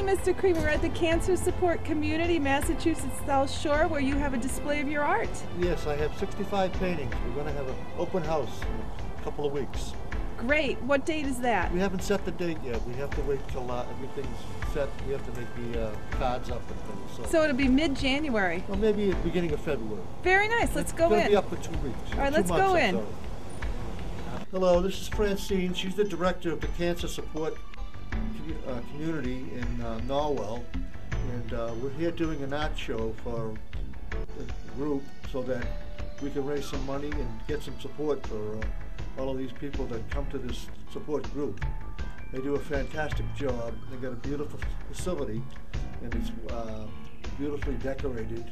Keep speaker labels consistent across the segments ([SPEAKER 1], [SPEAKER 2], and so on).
[SPEAKER 1] Mr. Crimi. We're at the Cancer Support Community, Massachusetts South Shore, where you have a display of your art.
[SPEAKER 2] Yes, I have 65 paintings. We're going to have an open house in a couple of weeks.
[SPEAKER 1] Great. What date is that?
[SPEAKER 2] We haven't set the date yet. We have to wait till everything's set. We have to make the cards up and things.
[SPEAKER 1] So it'll be mid-January.
[SPEAKER 2] Well, maybe at the beginning of February.
[SPEAKER 1] Very nice. Let's go in.
[SPEAKER 2] It'll be up for 2 weeks.
[SPEAKER 1] All right, let's go in.
[SPEAKER 2] Hello, this is Francine. She's the director of the Cancer Support Community in Norwell. And we're here doing an art show for the group so that we can raise some money and get some support for all of these people that come to this support group. They do a fantastic job. They got a beautiful facility, and it's beautifully decorated.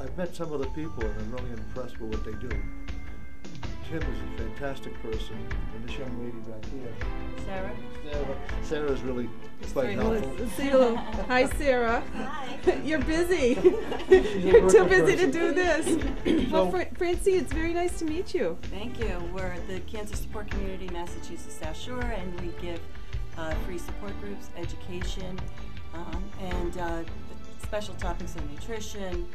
[SPEAKER 2] I've met some of the people, and I'm really impressed with what they do. Tim is a fantastic person, and this young lady back here, Sarah is really quite helpful.
[SPEAKER 1] Hi, Sarah.
[SPEAKER 3] Hi.
[SPEAKER 1] You're busy. You're too busy to do this. Well, Francine, it's very nice to meet you.
[SPEAKER 3] Thank you. We're the Cancer Support Community, Massachusetts South Shore, and we give free support groups, education, and special topics on nutrition,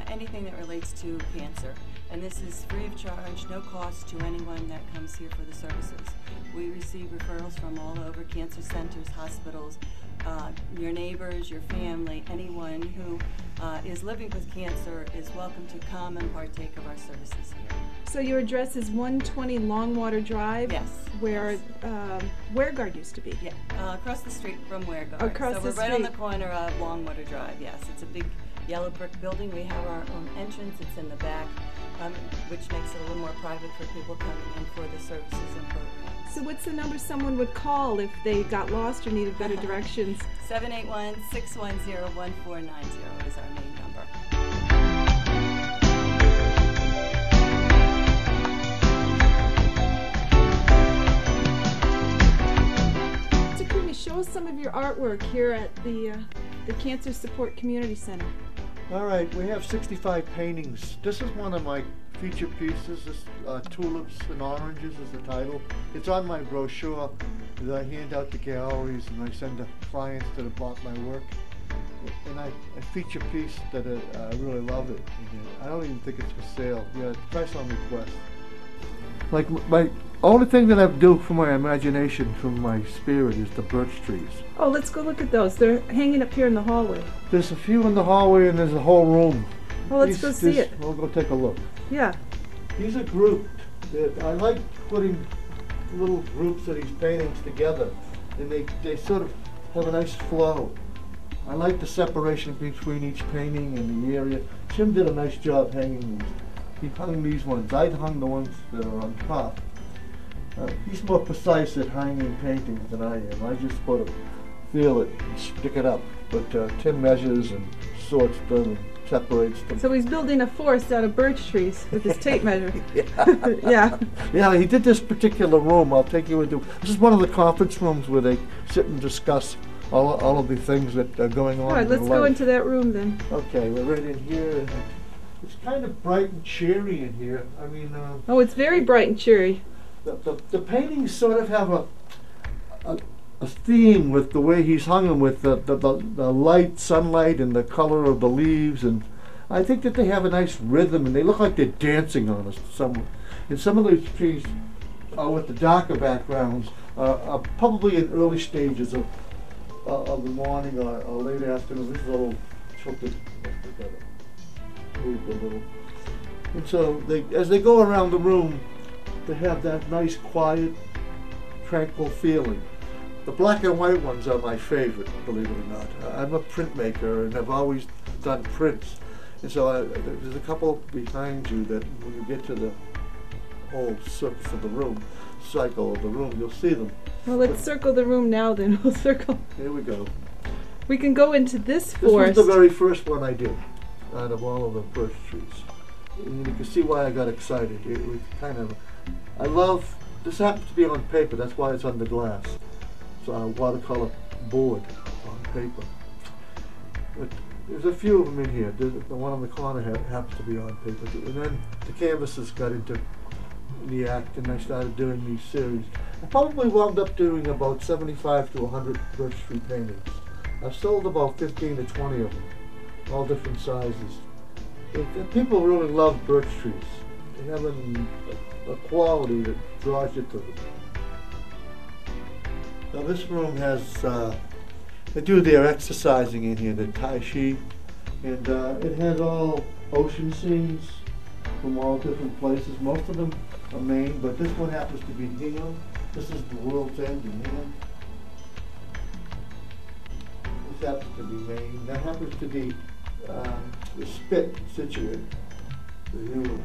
[SPEAKER 3] anything that relates to cancer. And this is free of charge, no cost to anyone that comes here for the services. We receive referrals from all over, cancer centers, hospitals, your neighbors, your family, anyone who is living with cancer is welcome to come and partake of our services here.
[SPEAKER 1] So your address is 120 Longwater Drive?
[SPEAKER 3] Yes.
[SPEAKER 1] Where WareGuard used to be?
[SPEAKER 3] Yeah, across the street from WareGuard.
[SPEAKER 1] Across
[SPEAKER 3] so
[SPEAKER 1] the
[SPEAKER 3] we're right on the
[SPEAKER 1] street.
[SPEAKER 3] corner of Longwater Drive, yes. It's a big yellow brick building. We have our own entrance. It's in the back, which makes it a little more private for people coming in for the services and programs.
[SPEAKER 1] So what's the number someone would call if they got lost or needed better directions?
[SPEAKER 3] 781-610-1490 is our main number.
[SPEAKER 1] Mr. Crimi, show us some of your artwork here at the Cancer Support Community Center.
[SPEAKER 2] All right, we have 65 paintings. This is one of my feature pieces. This Tulips and Oranges is the title. It's on my brochure that I hand out to galleries and I send to clients that have bought my work. And a feature piece that I really love it. I don't even think it's for sale. Yeah, price on request. Like my only thing that I do for my imagination, from my spirit, is the birch trees.
[SPEAKER 1] Oh, let's go look at those. They're hanging up here in the hallway.
[SPEAKER 2] There's a few in the hallway and there's a whole room.
[SPEAKER 1] Well, let's go see it.
[SPEAKER 2] We'll go take a look.
[SPEAKER 1] Yeah.
[SPEAKER 2] These are grouped. I like putting little groups of these paintings together, and they sort of have a nice flow. I like the separation between each painting and the area. Tim did a nice job hanging these. He hung these ones. I hung the ones that are on top. He's more precise at hanging paintings than I am. I just sort of feel it and stick it up. But Tim measures and sorts them and separates them.
[SPEAKER 1] So he's building a forest out of birch trees with his tape measure.
[SPEAKER 2] Yeah.
[SPEAKER 1] Yeah.
[SPEAKER 2] Yeah, he did this particular room. I'll take you into. This is one of the conference rooms where they sit and discuss all of the things that are going on.
[SPEAKER 1] All right,
[SPEAKER 2] in their
[SPEAKER 1] let's go
[SPEAKER 2] life.
[SPEAKER 1] into that room then.
[SPEAKER 2] Okay, we're right in here. And it's kind of bright and cheery in here. I mean,
[SPEAKER 1] Oh, it's very bright and cheery.
[SPEAKER 2] the paintings sort of have a theme with the way he's hung them, with the light, sunlight, and the color of the leaves, and I think that they have a nice rhythm, and they look like they're dancing on us. And some of those trees with the darker backgrounds are probably in early stages of the morning or late afternoon. This is a little tilted. Move a little. And so as they go around the room, they have that nice, quiet, tranquil feeling. The black and white ones are my favorite, believe it or not. I'm a printmaker and have always done prints. And so there's a couple behind you that when you get to the whole surface of the room, cycle of the room, you'll see them.
[SPEAKER 1] Well, let's circle the room now then. We'll circle.
[SPEAKER 2] Here we go.
[SPEAKER 1] We can go into this
[SPEAKER 2] This
[SPEAKER 1] forest.
[SPEAKER 2] was the very first one I did out of all of the birch trees. And you can see why I got excited. It was kind of, this happens to be on paper, that's why it's under glass. It's a watercolor board on paper. But there's a few of them in here. The one on the corner happens to be on paper. And then the canvases got into the act and I started doing these series. I probably wound up doing about 75 to 100 birch tree paintings I've sold about 15 to 20 of them, all different sizes. People really love birch trees. They have a quality that draws you to them. Now this room has, they do their exercising in here, the Tai Chi, and it has all ocean scenes from all different places. Most of them are Maine, but this one happens to be Hingham. This is the World's End in Hingham. This happens to be Maine. That happens to be the Spit, Scituate, the hill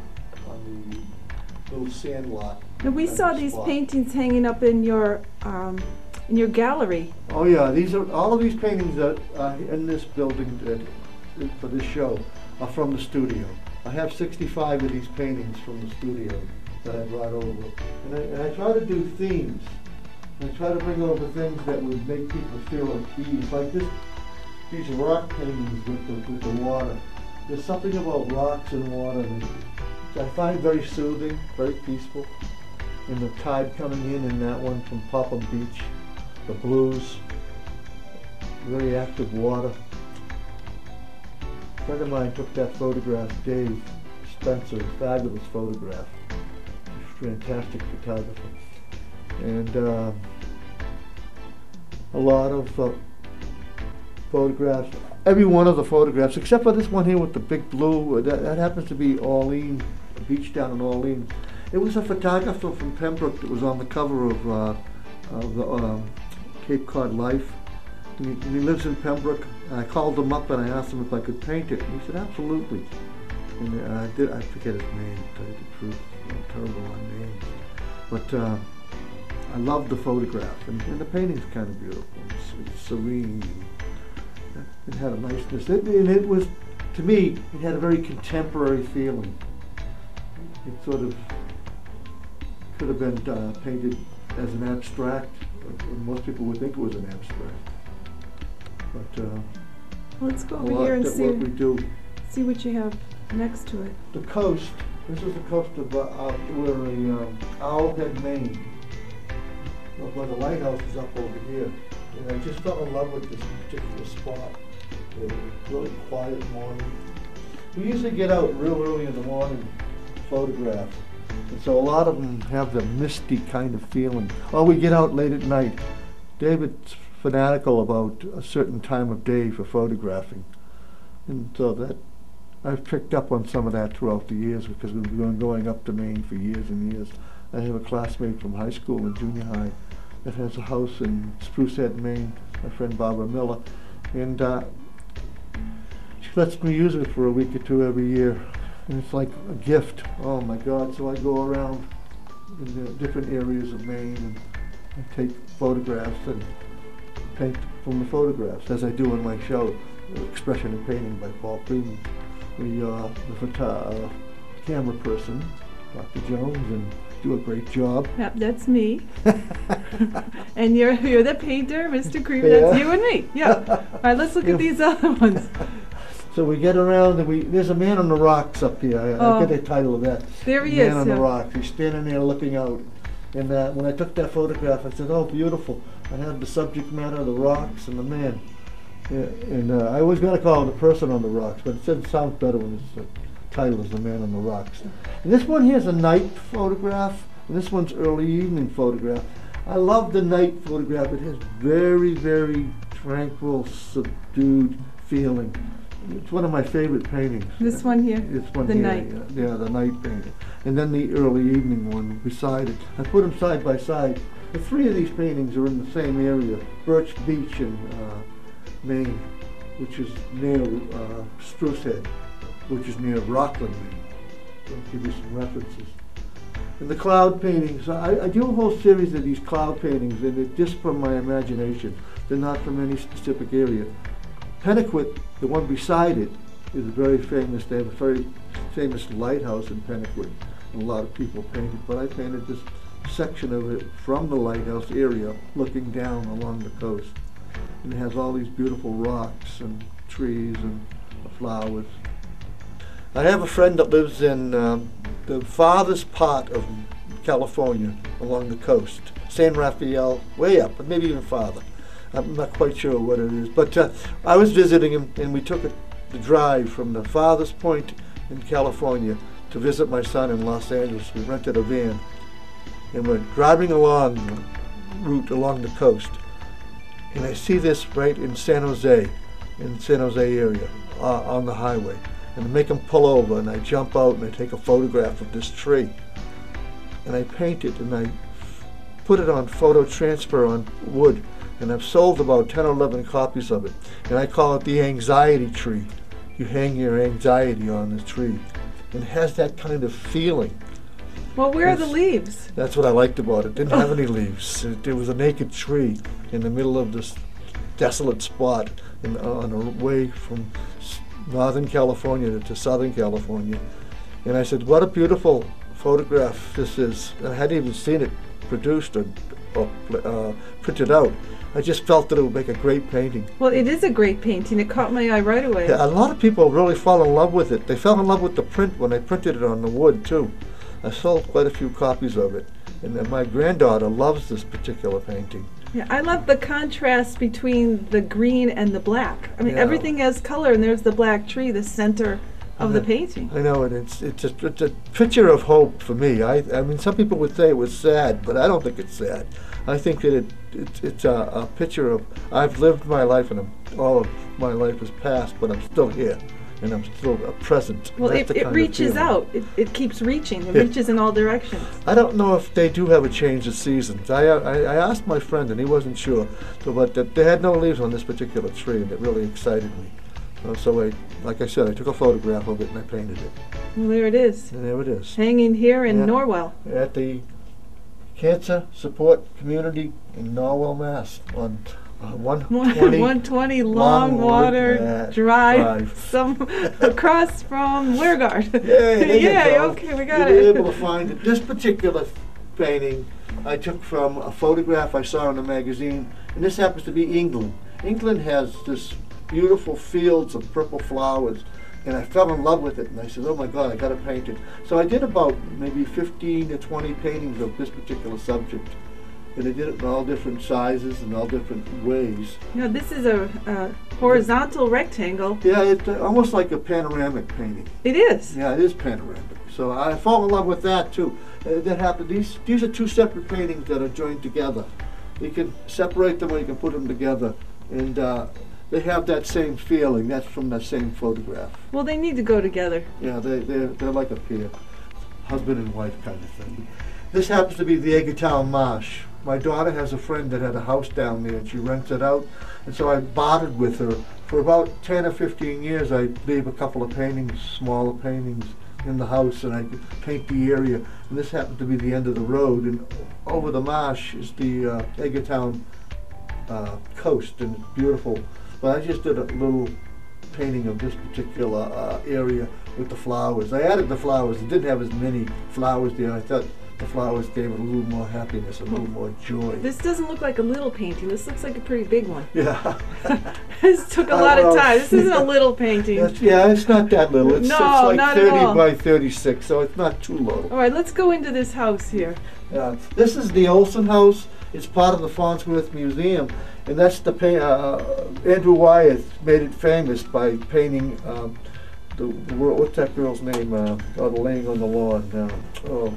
[SPEAKER 2] on the little sand lot.
[SPEAKER 1] Now we saw these paintings hanging up in your gallery.
[SPEAKER 2] Oh yeah, all of these paintings that are in this building for this show are from the studio. I have 65 of these paintings from the studio that I brought over, and I try to do themes. I try to bring over things that would make people feel at ease, like these rock paintings with the water. There's something about rocks and water that I find very soothing, very peaceful. And the tide coming in that one from Popham Beach, the blues, very active water. A friend of mine took that photograph, Dave Spencer, fabulous photograph, fantastic photographer. And a lot of photographs, every one of the photographs, except for this one here with the big blue, that happens to be Orleans, a beach down in Orleans. It was a photographer from Pembroke that was on the cover of the Cape Cod Life. And he lives in Pembroke. And I called him up and I asked him if I could paint it. And he said, absolutely. And I forget his name, to tell you the truth. I'm terrible on names. But I love the photograph. And the painting's kind of beautiful. It's serene. It had a niceness. And it was, to me, it had a very contemporary feeling. It sort of could have been painted as an abstract. Most people would think it was an abstract. But
[SPEAKER 1] let's go over here and see what you have next to it.
[SPEAKER 2] The coast. This is the coast of we're Owlhead, Maine. Where the lighthouse is up over here. And I just fell in love with this particular spot. It was really quiet morning. We usually get out real early in the morning to photograph. And so a lot of them have the misty kind of feeling. Or we get out late at night. David's fanatical about a certain time of day for photographing. And so that I've picked up on some of that throughout the years because we've been going up to Maine for years and years. I have a classmate from high school and junior high that has a house in Spruce Head, Maine, my friend Barbara Miller. And she lets me use it for a week or two every year. And it's like a gift. Oh my God. So I go around in the different areas of Maine and I take photographs and paint from the photographs, as I do in my show, Expression and Painting by Paul Crimi. The camera person, Dr. Jones, and do a great job.
[SPEAKER 1] Yep, that's me. And you're the painter, Mr. Crimi. Yeah. That's you and me. Yeah. All right, let's look at these other ones.
[SPEAKER 2] So we get around and there's a man on the rocks up here. I get the title of that.
[SPEAKER 1] There he is.
[SPEAKER 2] Man on the rocks. He's standing there looking out. And when I took that photograph, I said, oh, beautiful. I had the subject matter, the rocks, and the man. Yeah, and I always got to call it the person on the rocks, but it sounds better when the title is The Man on the Rocks. And this one here is a night photograph, and this one's early evening photograph. I love the night photograph. It has very, very tranquil, subdued feeling. It's one of my favorite paintings.
[SPEAKER 1] This one here?
[SPEAKER 2] This one
[SPEAKER 1] the
[SPEAKER 2] here,
[SPEAKER 1] night.
[SPEAKER 2] Yeah, the night painting. And then the early evening one beside it. I put them side by side. The three of these paintings are in the same area, Birch Beach in Maine, which is near Spruce Head, which is near Rockland, Maine. I'll give you some references. And the cloud paintings, I do a whole series of these cloud paintings, and they're just from my imagination. They're not from any specific area. Pembroke, the one beside it, is very famous. They have a very famous lighthouse in Pembroke, and a lot of people painted, but I painted this section of it from the lighthouse area looking down along the coast. And it has all these beautiful rocks and trees and flowers. I have a friend that lives in the farthest part of California along the coast, San Rafael, way up, but maybe even farther. I'm not quite sure what it is. But I was visiting him, and we took the drive from the farthest point in California to visit my son in Los Angeles. We rented a van, and we're driving along the route along the coast. And I see this right in San Jose area, on the highway. And I make him pull over, and I jump out and I take a photograph of this tree. And I paint it, and I put it on photo transfer on wood. And I've sold about 10 or 11 copies of it. And I call it the anxiety tree. You hang your anxiety on the tree. And it has that kind of feeling.
[SPEAKER 1] Well, where are the leaves?
[SPEAKER 2] That's what I liked about it. It didn't have any leaves. It was a naked tree in the middle of this desolate spot on a way from Northern California to Southern California. And I said, what a beautiful photograph this is. And I hadn't even seen it produced or printed out. I just felt that it would make a great painting.
[SPEAKER 1] Well, it is a great painting. It caught my eye right away.
[SPEAKER 2] Yeah, a lot of people really fall in love with it. They fell in love with the print when I printed it on the wood, too. I sold quite a few copies of it. And my granddaughter loves this particular painting.
[SPEAKER 1] Yeah, I love the contrast between the green and the black. I mean,
[SPEAKER 2] Yeah.
[SPEAKER 1] everything has color, and there's the black tree, the center of the painting.
[SPEAKER 2] I know, and it's a picture of hope for me. I mean, some people would say it was sad, but I don't think it's sad. I think that it's a picture of, I've lived my life, and all of my life has passed, but I'm still here, and I'm still present.
[SPEAKER 1] Well,
[SPEAKER 2] That's the
[SPEAKER 1] it
[SPEAKER 2] kind of
[SPEAKER 1] reaches
[SPEAKER 2] feeling.
[SPEAKER 1] out. It keeps reaching. It
[SPEAKER 2] Yeah.
[SPEAKER 1] reaches in all directions.
[SPEAKER 2] I don't know if they do have a change of seasons. I asked my friend, and he wasn't sure, but they had no leaves on this particular tree, and it really excited me. So like I said, I took a photograph of it and I painted it.
[SPEAKER 1] Well, there it is,
[SPEAKER 2] And there it is.
[SPEAKER 1] hanging here in
[SPEAKER 2] Yeah.
[SPEAKER 1] Norwell.
[SPEAKER 2] At the Cancer Support Community in Norwell, Mass. On 120
[SPEAKER 1] 120 Longwater
[SPEAKER 2] Drive.
[SPEAKER 1] Drive, some across from Weirgard.
[SPEAKER 2] Yeah, there you
[SPEAKER 1] yeah,
[SPEAKER 2] go.
[SPEAKER 1] okay, we got
[SPEAKER 2] You'll
[SPEAKER 1] it.
[SPEAKER 2] be able to find it. This particular painting I took from a photograph I saw in a magazine, and this happens to be England. England has this beautiful fields of purple flowers, and I fell in love with it, and I said, oh my God, I gotta paint it. So I did about maybe 15 to 20 paintings of this particular subject, and I did it in all different sizes and all different ways.
[SPEAKER 1] No, this is a horizontal rectangle.
[SPEAKER 2] Yeah, it's almost like a panoramic painting.
[SPEAKER 1] It is.
[SPEAKER 2] Yeah, it is panoramic. So I fall in love with that too. That happened. These are two separate paintings that are joined together. You can separate them or you can put them together, and they have that same feeling. That's from that same photograph.
[SPEAKER 1] Well, they need to go together.
[SPEAKER 2] Yeah, they're like a pair, husband and wife kind of thing. This happens to be the Edgartown marsh. My daughter has a friend that had a house down there, and she rents it out. And so I bartered with her. For about 10 or 15 years, I leave a couple of paintings, smaller paintings, in the house, and I could paint the area. And this happened to be the end of the road, and over the marsh is the Edgartown coast, and it's beautiful. But I just did a little painting of this particular area with the flowers. I added the flowers. It didn't have as many flowers there. I thought the flowers gave it a little more happiness, a little more joy.
[SPEAKER 1] This doesn't look like a little painting. This looks like a pretty big one.
[SPEAKER 2] Yeah.
[SPEAKER 1] This took a lot of time. This isn't a little painting.
[SPEAKER 2] Yeah, it's not that little. It's
[SPEAKER 1] No,
[SPEAKER 2] like
[SPEAKER 1] not at
[SPEAKER 2] 30
[SPEAKER 1] all.
[SPEAKER 2] by 36, so it's not too little.
[SPEAKER 1] All right, let's go into this house here.
[SPEAKER 2] This is the Olson House. It's part of the Farnsworth Museum, and that's the Andrew Wyeth made it famous by painting what's that girl's name? The laying on the lawn.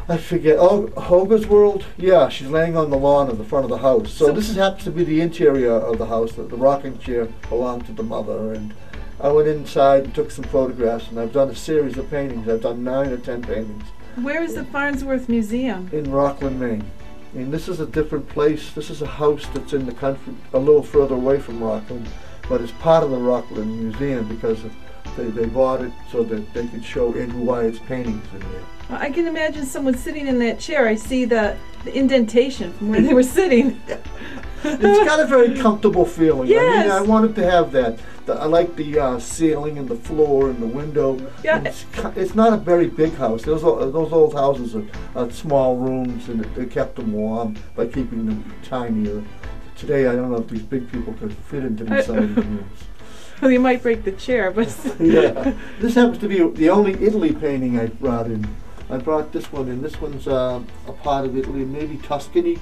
[SPEAKER 2] I forget. Oh, Hogarth's World? Yeah, she's laying on the lawn in the front of the house. So this happens to be the interior of the house. The rocking chair belonged to the mother, and I went inside and took some photographs, and I've done a series of paintings. I've done 9 or 10 paintings.
[SPEAKER 1] Where is the Farnsworth Museum?
[SPEAKER 2] In Rockland, Maine. And this is a different place. This is a house that's in the country, a little further away from Rockland, but it's part of the Rockland Museum because they bought it so that they could show Andrew Wyeth's paintings in there.
[SPEAKER 1] Well, I can imagine someone sitting in that chair. I see the indentation from where they were sitting.
[SPEAKER 2] It's got a very comfortable feeling.
[SPEAKER 1] Yes.
[SPEAKER 2] I mean, I wanted to have that. I like the ceiling and the floor and the window.
[SPEAKER 1] Yeah.
[SPEAKER 2] It's not a very big house. Those old houses are small rooms, and they kept them warm by keeping them tinier. Today, I don't know if these big people could fit into these size rooms.
[SPEAKER 1] Well, you might break the chair, but
[SPEAKER 2] Yeah. This happens to be the only Italy painting I brought in. I brought this one in. This one's a part of Italy, maybe Tuscany.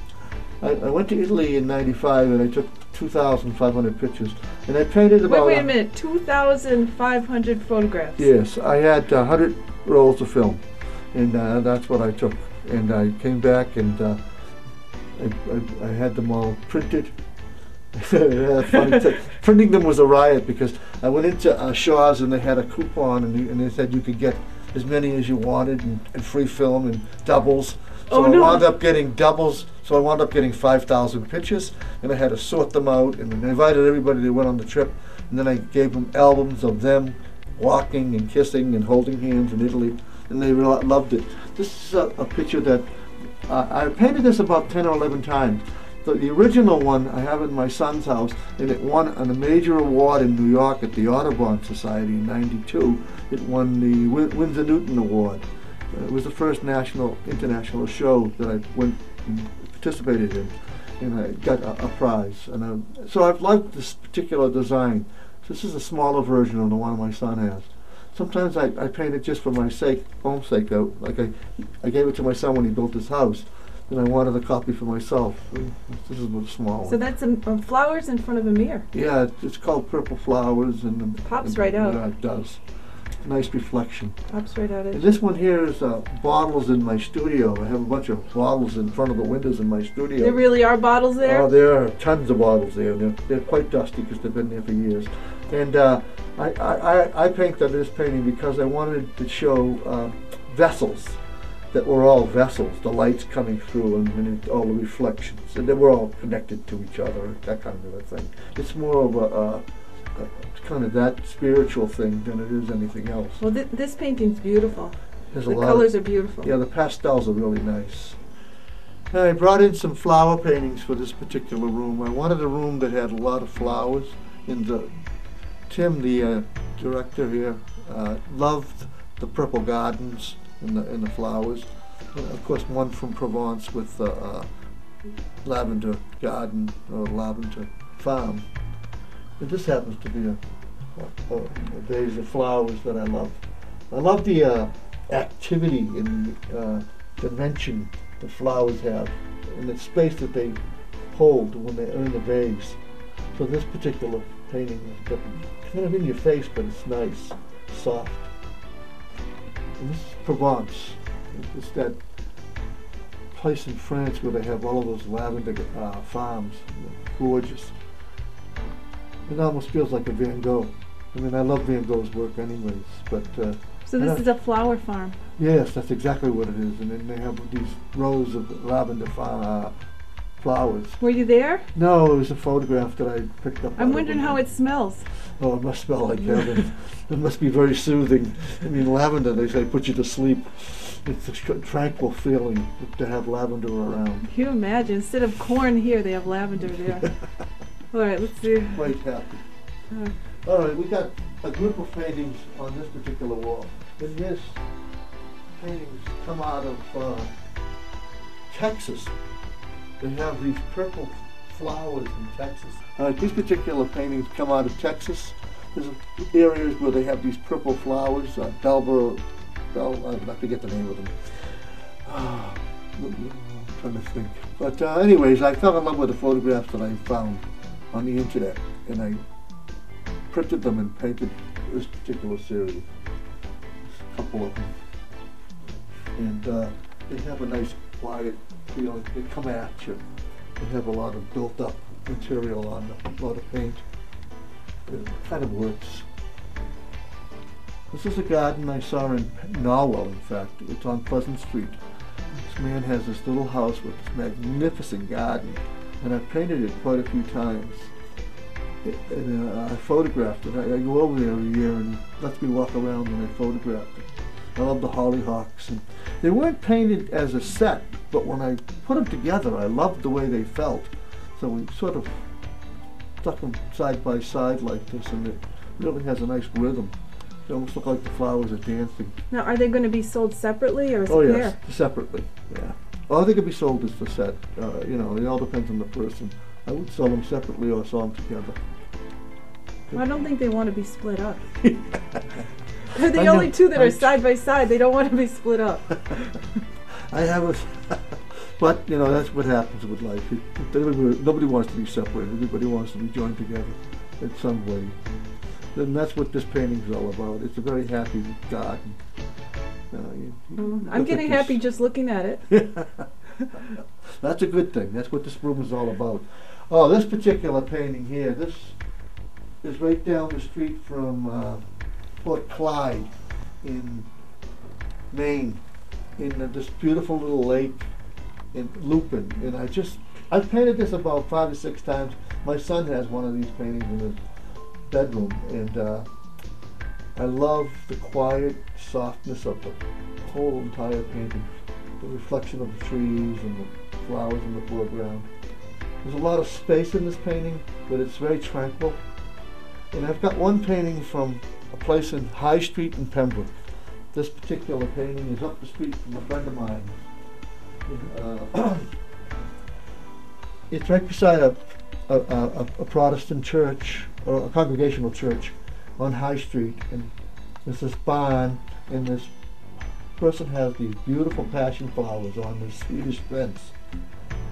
[SPEAKER 2] I went to Italy in '95 and I took 2,500 pictures, and I painted about.
[SPEAKER 1] Wait a minute, 2,500 photographs.
[SPEAKER 2] Yes, I had 100 rolls of film, and that's what I took. And I came back and I had them all printed. Printing them was a riot because I went into Shaw's and they had a coupon and they said you could get as many as you wanted and free film and doubles. So I wound up getting doubles. So I wound up getting 5,000 pictures, and I had to sort them out. And I invited everybody that went on the trip, and then I gave them albums of them walking and kissing and holding hands in Italy, and they really loved it. This is a picture that I painted this about 10 or 11 times. The original one I have in my son's house, and it won a major award in New York at the Audubon Society in '92. It won the Winsor Newton Award. It was the first international show that I went and participated in, and I got a prize. And so I've liked this particular design. This is a smaller version of the one my son has. Sometimes I paint it just for my own sake. Like I gave it to my son when he built his house, and I wanted a copy for myself. This is a small one.
[SPEAKER 1] So that's flowers in front of a mirror.
[SPEAKER 2] Yeah, it's called Purple Flowers, and
[SPEAKER 1] pops right out.
[SPEAKER 2] Yeah, it does. Nice reflection.
[SPEAKER 1] Pops right out.
[SPEAKER 2] And this one here is bottles in my studio. I have a bunch of bottles in front of the windows in my studio.
[SPEAKER 1] There really are bottles there?
[SPEAKER 2] Oh, there are tons of bottles there. They're quite dusty because they've been there for years. And I painted this painting because I wanted to show vessels that were all vessels, the lights coming through and all the reflections. And they were all connected to each other, that kind of a thing. It's more of a kind of that spiritual thing than it is anything else.
[SPEAKER 1] Well, this painting's beautiful. The
[SPEAKER 2] lot
[SPEAKER 1] colors are beautiful.
[SPEAKER 2] Yeah, the pastels are really nice. And I brought in some flower paintings for this particular room. I wanted a room that had a lot of flowers. And Tim, the director here, loved the purple gardens and the flowers. And of course, one from Provence with lavender garden or lavender farm. And this happens to be a vase of flowers that I love. I love the activity and dimension the flowers have and the space that they hold when they're in the vase. So this particular painting is kind of in your face, but it's nice, soft. And this is Provence. It's that place in France where they have all of those lavender farms. Gorgeous. It almost feels like a Van Gogh. I mean, I love Van Gogh's work anyways, but...
[SPEAKER 1] so this is a flower farm?
[SPEAKER 2] Yes, that's exactly what it is. And then they have these rows of lavender flowers.
[SPEAKER 1] Were you there?
[SPEAKER 2] No, it was a photograph that I picked up.
[SPEAKER 1] I'm wondering how it smells.
[SPEAKER 2] Oh, it must smell like heaven. It must be very soothing. I mean, lavender, they say, puts you to sleep. It's a tranquil feeling to have lavender around.
[SPEAKER 1] Can you imagine? Instead of corn here, they have lavender there. All right, let's see.
[SPEAKER 2] Quite happy. All right, we got a group of paintings on this particular wall. And this paintings come out of Texas. They have these purple flowers in Texas. These particular paintings come out of Texas. There's areas where they have these purple flowers. I forget the name of them. I'm trying to think. But anyways, I fell in love with the photographs that I found on the internet, and I printed them and painted this particular series. A couple of them. And they have a nice quiet feeling. They come at you. They have a lot of built up material on them, a lot of paint. It kind of works. This is a garden I saw in Norwell, in fact. It's on Pleasant Street. This man has this little house with this magnificent garden, and I've painted it quite a few times. And I photographed it. I go over there every year and he lets me walk around and I photographed it. I love the hollyhocks. And they weren't painted as a set, but when I put them together, I loved the way they felt. So we sort of stuck them side by side like this, and it really has a nice rhythm. They almost look like the flowers are dancing.
[SPEAKER 1] Now, are they going to be sold separately or is it
[SPEAKER 2] yes,
[SPEAKER 1] pair?
[SPEAKER 2] Separately, yeah. Or they could be sold as the set. You know, it all depends on the person. I would sell them separately or sell them together.
[SPEAKER 1] Well, I don't think they want to be split up. They're the only two that are side by side. They don't want to be split up.
[SPEAKER 2] I have But, you know, that's what happens with life. Nobody wants to be separated. Everybody wants to be joined together in some way. And that's what this painting's all about. It's a very happy garden.
[SPEAKER 1] I'm getting happy just looking at it.
[SPEAKER 2] That's a good thing. That's what this room is all about. Oh, this particular painting here, this is right down the street from Port Clyde in Maine, in this beautiful little lake in Lupin. And I've painted this about 5 or 6 times. My son has one of these paintings in his bedroom, and I love the quiet softness of the whole entire painting. The reflection of the trees and the flowers in the foreground. There's a lot of space in this painting, but it's very tranquil. And I've got one painting from a place in High Street in Pembroke. This particular painting is up the street from a friend of mine. It's right beside a Protestant church, or a congregational church, on High Street. And there's this barn, and this person has these beautiful passion flowers on this Swedish fence.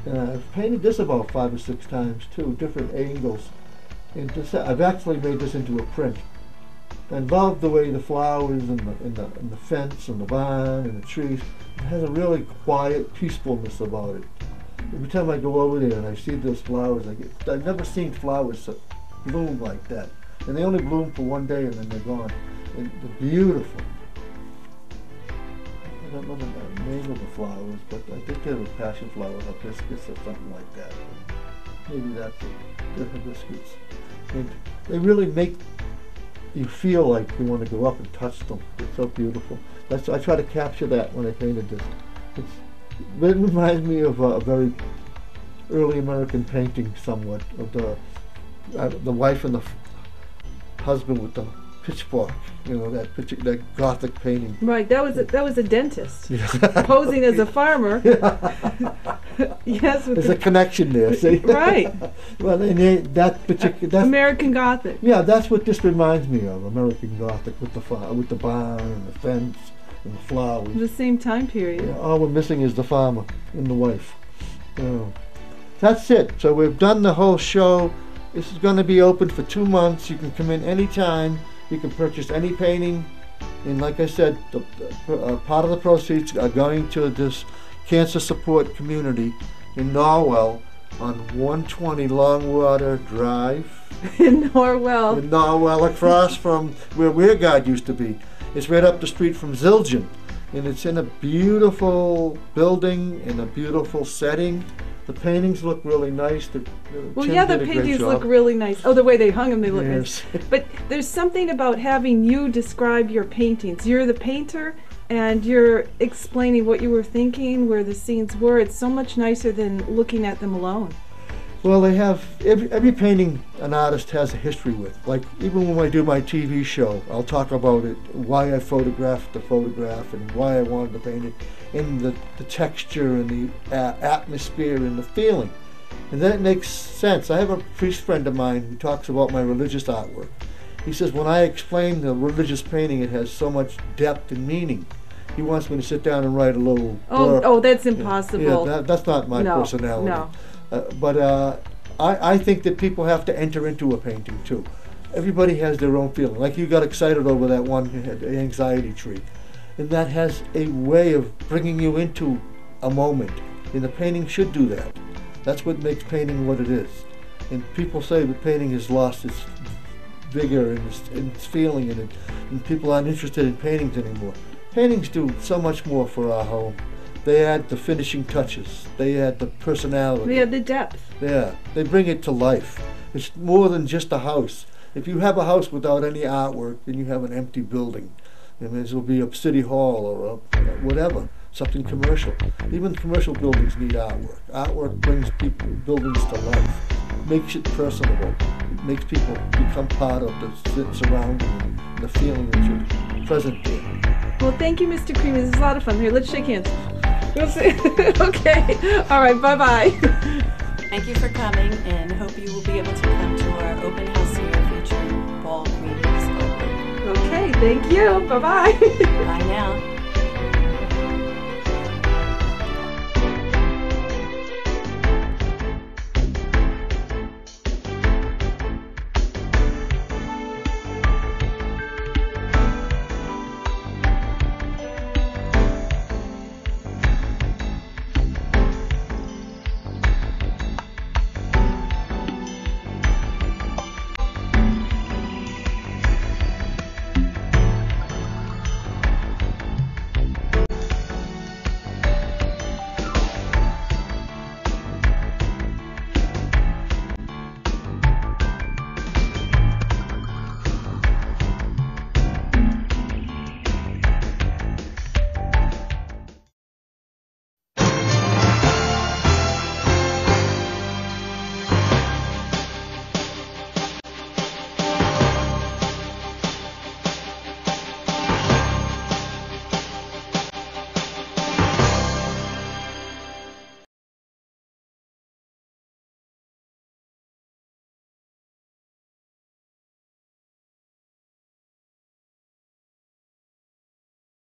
[SPEAKER 2] And I've painted this about 5 or 6 times too, different angles. And I've actually made this into a print. I love the way the flowers and the fence and the barn and the trees. It has a really quiet peacefulness about it. Every time I go over there and I see those flowers, I've never seen flowers bloom like that. And they only bloom for one day and then they're gone. And they're beautiful. I don't know the name of the flowers, but I think they're passion flower hibiscus or something like that. Maybe that's it. They're hibiscus. And they really make you feel like you want to go up and touch them. It's so beautiful. I try to capture that when I painted this. It reminds me of a very early American painting, somewhat, of the wife and the husband with the pitchfork. You know, that Gothic painting.
[SPEAKER 1] Right, that was a dentist posing as a farmer. Yes,
[SPEAKER 2] there's a connection there. See?
[SPEAKER 1] Right.
[SPEAKER 2] Well, that's
[SPEAKER 1] American Gothic.
[SPEAKER 2] Yeah, that's what this reminds me of. American Gothic with the barn and the fence and the flowers.
[SPEAKER 1] The same time period.
[SPEAKER 2] Yeah, all we're missing is the farmer and the wife. That's it. So we've done the whole show. This is going to be open for 2 months. You can come in anytime. You can purchase any painting, and like I said, part of the proceeds are going to this cancer support community in Norwell on 120 Longwater Drive.
[SPEAKER 1] In Norwell.
[SPEAKER 2] In Norwell, across from where Weirgard used to be. It's right up the street from Zildjian, and it's in a beautiful building in a beautiful setting. The paintings look really nice.
[SPEAKER 1] Well, yeah, the paintings look really nice. Oh, the way they hung them, they look nice. But there's something about having you describe your paintings. You're the painter, and you're explaining what you were thinking, where the scenes were. It's so much nicer than looking at them alone.
[SPEAKER 2] Well, they have, every painting an artist has a history with. Like, even when I do my TV show, I'll talk about it, why I photographed the photograph and why I wanted to paint it, and the texture and the atmosphere and the feeling. And then it makes sense. I have a priest friend of mine who talks about my religious artwork. He says, when I explain the religious painting, it has so much depth and meaning. He wants me to sit down and write a little blurb.
[SPEAKER 1] Oh, that's impossible.
[SPEAKER 2] Yeah, that's not my personality.
[SPEAKER 1] No.
[SPEAKER 2] But I think that people have to enter into a painting too. Everybody has their own feeling. Like you got excited over that one anxiety tree. And that has a way of bringing you into a moment. And the painting should do that. That's what makes painting what it is. And people say that painting has lost its vigor and its feeling in it. And people aren't interested in paintings anymore. Paintings do so much more for our home. They add the finishing touches. They add the personality.
[SPEAKER 1] They add the depth.
[SPEAKER 2] Yeah, they bring it to life. It's more than just a house. If you have a house without any artwork, then you have an empty building. I mean, it'll be a city hall or whatever, something commercial. Even commercial buildings need artwork. Artwork brings buildings to life, makes it personable. It makes people become part of the surrounding and the feeling that you're present there.
[SPEAKER 1] Well, thank you, Mr. Crimi. This is a lot of fun. Here, let's shake hands. We'll see. Okay. All right. Bye-bye.
[SPEAKER 3] Thank you for coming, and hope you will be able to come to our open house here featuring Paul Crimi's artwork.
[SPEAKER 1] Okay. Thank you. Bye-bye.
[SPEAKER 3] Bye now.